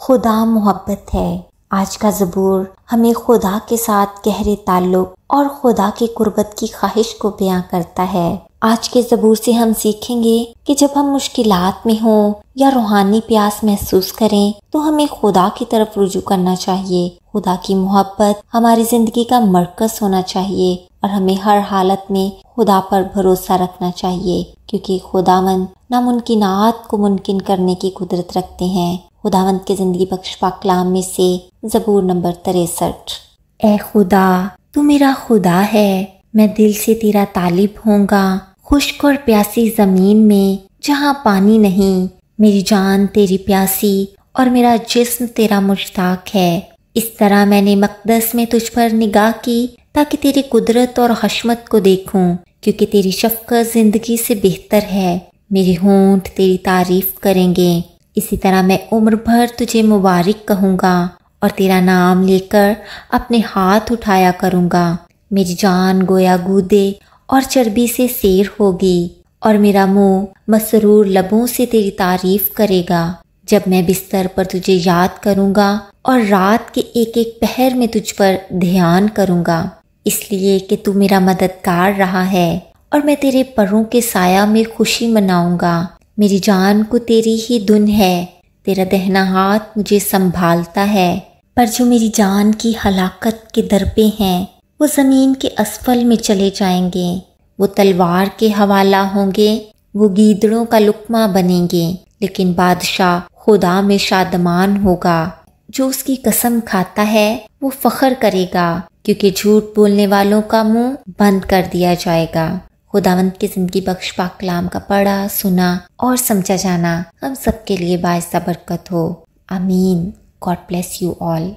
खुदा मोहब्बत है। आज का ज़बूर हमें खुदा के साथ गहरे ताल्लुक और खुदा की कुर्बत की ख्वाहिश को बयां करता है। आज के ज़बूर से हम सीखेंगे कि जब हम मुश्किलात में हों या रूहानी प्यास महसूस करें तो हमें खुदा की तरफ रुजू करना चाहिए। खुदा की मोहब्बत हमारी ज़िंदगी का मरकज़ होना चाहिए और हमें हर हालत में खुदा पर भरोसा रखना चाहिए, क्योंकि खुदावंद नामुमकिनात को मुमकिन करने की कुदरत रखते हैं। खुदावंद के ज़िंदगी बख्श पाक कलाम में से ज़बूर नंबर 63। ए खुदा, तू मेरा खुदा है, मैं दिल से तेरा तालिब होऊंगा। खुश्क और प्यासी ज़मीन में जहाँ पानी नहीं, मेरी जान तेरी प्यासी और मेरा जिस्म तेरा मुश्ताक है। इस तरह मैंने मक़दस में तुझ पर निगाह की ताकि तेरी कुदरत और हशमत को देखूं, क्योंकि तेरी शफ़क़त ज़िंदगी से बेहतर है। मेरे होंठ तेरी तारीफ़ करेंगे। इसी तरह मैं उम्र भर तुझे मुबारक कहूँगा और तेरा नाम लेकर अपने हाथ उठाया करूँगा। मेरी जान गोया गूदे और चर्बी से सैर होगी और मेरा मुंह मसरूर लबों से तेरी तारीफ़ करेगा। जब मैं बिस्तर पर तुझे याद करूँगा और रात के एक एक पहर में तुझ पर ध्यान करूँगा, इसलिए कि तू मेरा मददगार रहा है और मैं तेरे परों के साया में खुशी मनाऊँगा। मेरी जान को तेरी ही धुन है, तेरा दहना हाथ मुझे संभालता है। पर जो मेरी जान की हलाकत के दर पे हैं वो ज़मीन के असफल में चले जाएंगे। वो तलवार के हवाला होंगे, वो गीदड़ों का लुक्मा बनेंगे, लेकिन बादशाह खुदा में शादमान होगा। जो उसकी कसम खाता है वो फ़ख्र करेगा, क्योंकि झूठ बोलने वालों का मुंह बंद कर दिया जाएगा। खुदावंद की ज़िंदगी बख्श पाक कलाम का पढ़ा, सुना और समझा जाना हम सबके लिए बाइस बरकत हो। आमीन। God bless you all.